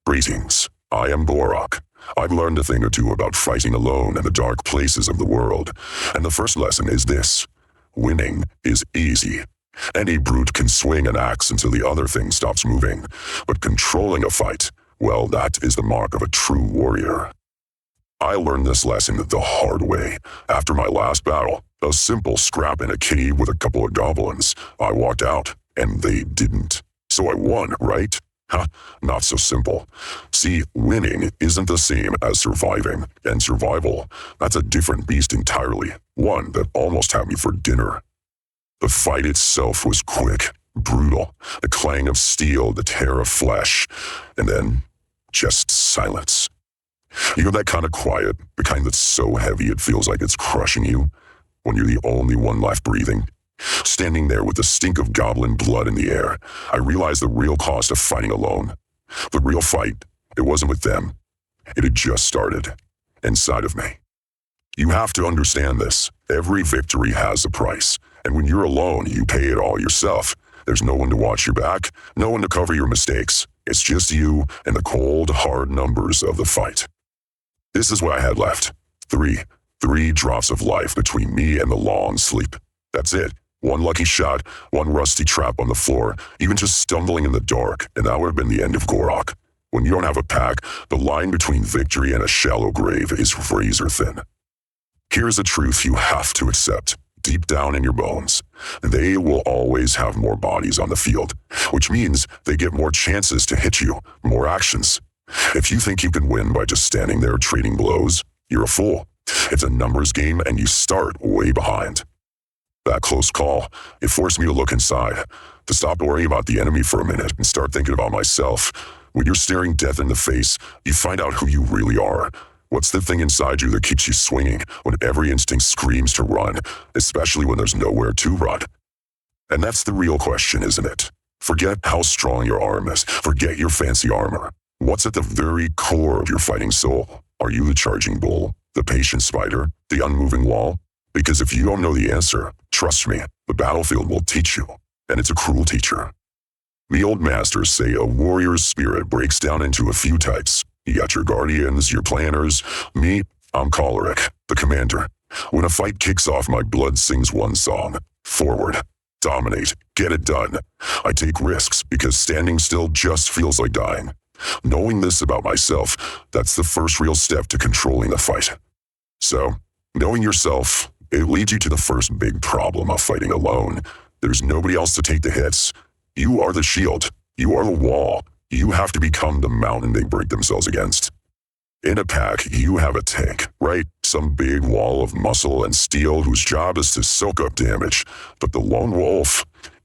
Greetings, I am Borak. I've learned a thing or two about fighting alone in the dark places of the world, and the first lesson is this. Winning is easy. Any brute can swing an axe until the other thing stops moving, but controlling a fight, well, that is the mark of a true warrior. I learned this lesson the hard way. After my last battle, a simple scrap in a cave with a couple of goblins, I walked out, and they didn't. So I won, right? Not so simple. See, winning isn't the same as surviving, and survival, that's a different beast entirely, one that almost had me for dinner. The fight itself was quick, brutal, the clang of steel, the tear of flesh, and then just silence. You know that kind of quiet, the kind that's so heavy it feels like it's crushing you, when you're the only one left breathing? Standing there with the stink of goblin blood in the air, I realized the real cost of fighting alone. The real fight, it wasn't with them. It had just started, inside of me. You have to understand this. Every victory has a price, and when you're alone, you pay it all yourself. There's no one to watch your back, no one to cover your mistakes. It's just you and the cold, hard numbers of the fight. This is what I had left. Three drops of life between me and the long sleep. That's it. One lucky shot, one rusty trap on the floor, even just stumbling in the dark, and that would have been the end of Gorok. When you don't have a pack, the line between victory and a shallow grave is razor thin. Here's a truth you have to accept, deep down in your bones. They will always have more bodies on the field, which means they get more chances to hit you, more actions. If you think you can win by just standing there trading blows, you're a fool. It's a numbers game and you start way behind. That close call, it forced me to look inside, to stop worrying about the enemy for a minute and start thinking about myself. When you're staring death in the face, you find out who you really are. What's the thing inside you that keeps you swinging when every instinct screams to run, especially when there's nowhere to run? And that's the real question, isn't it? Forget how strong your arm is. Forget your fancy armor. What's at the very core of your fighting soul? Are you the charging bull, the patient spider, the unmoving wall? Because if you don't know the answer, trust me, the battlefield will teach you, and it's a cruel teacher. The old masters say a warrior's spirit breaks down into a few types. You got your guardians, your planners. Me, I'm choleric, the commander. When a fight kicks off, my blood sings one song. Forward. Dominate. Get it done. I take risks because standing still just feels like dying. Knowing this about myself, that's the first real step to controlling the fight. So, knowing yourself, it leads you to the first big problem of fighting alone. There's nobody else to take the hits. You are the shield. You are the wall. You have to become the mountain they break themselves against. In a pack, you have a tank, right? Some big wall of muscle and steel whose job is to soak up damage. But the lone wolf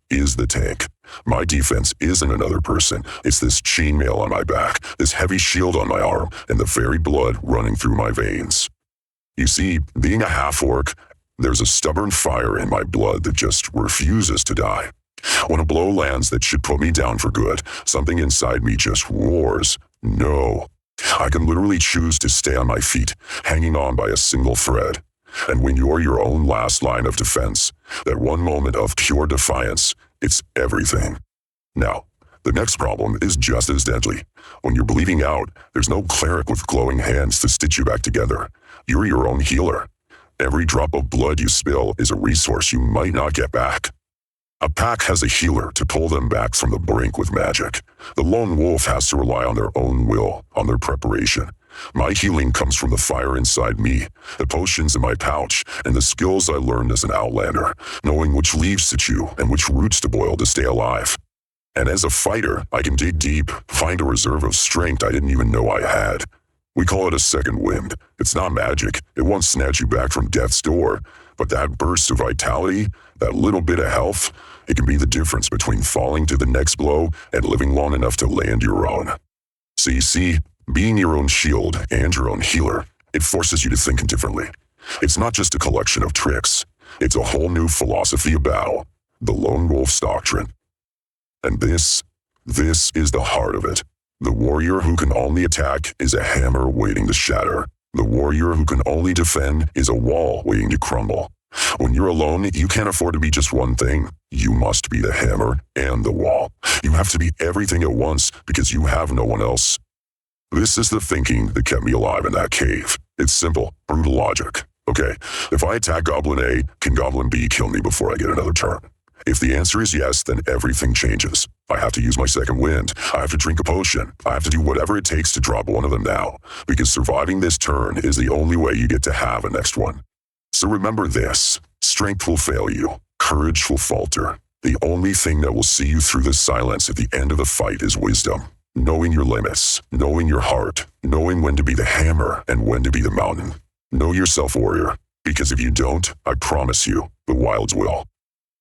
is the tank. My defense isn't another person. It's this chainmail on my back, this heavy shield on my arm, and the very blood running through my veins. You see, being a half-orc, there's a stubborn fire in my blood that just refuses to die. When a blow lands that should put me down for good, something inside me just roars, no. I can literally choose to stay on my feet, hanging on by a single thread. And when you're your own last line of defense, that one moment of pure defiance, it's everything. Now, the next problem is just as deadly. When you're bleeding out, there's no cleric with glowing hands to stitch you back together. You're your own healer. Every drop of blood you spill is a resource you might not get back. A pack has a healer to pull them back from the brink with magic. The lone wolf has to rely on their own will, on their preparation. My healing comes from the fire inside me, the potions in my pouch, and the skills I learned as an outlander, knowing which leaves to chew and which roots to boil to stay alive. And as a fighter, I can dig deep, find a reserve of strength I didn't even know I had. We call it a second wind. It's not magic. It won't snatch you back from death's door. But that burst of vitality, that little bit of health, it can be the difference between falling to the next blow and living long enough to land your own. So you see, being your own shield and your own healer, it forces you to think differently. It's not just a collection of tricks. It's a whole new philosophy of battle, the lone wolf's doctrine. And this is the heart of it. The warrior who can only attack is a hammer waiting to shatter. The warrior who can only defend is a wall waiting to crumble. When you're alone, you can't afford to be just one thing. You must be the hammer and the wall. You have to be everything at once because you have no one else. This is the thinking that kept me alive in that cave. It's simple, brutal logic. Okay, if I attack Goblin A, can Goblin B kill me before I get another turn? If the answer is yes, then everything changes. I have to use my second wind. I have to drink a potion. I have to do whatever it takes to drop one of them now, because surviving this turn is the only way you get to have a next one. So remember this, strength will fail you, courage will falter. The only thing that will see you through the silence at the end of the fight is wisdom. Knowing your limits, knowing your heart, knowing when to be the hammer and when to be the mountain. Know yourself, warrior, because if you don't, I promise you, the wilds will.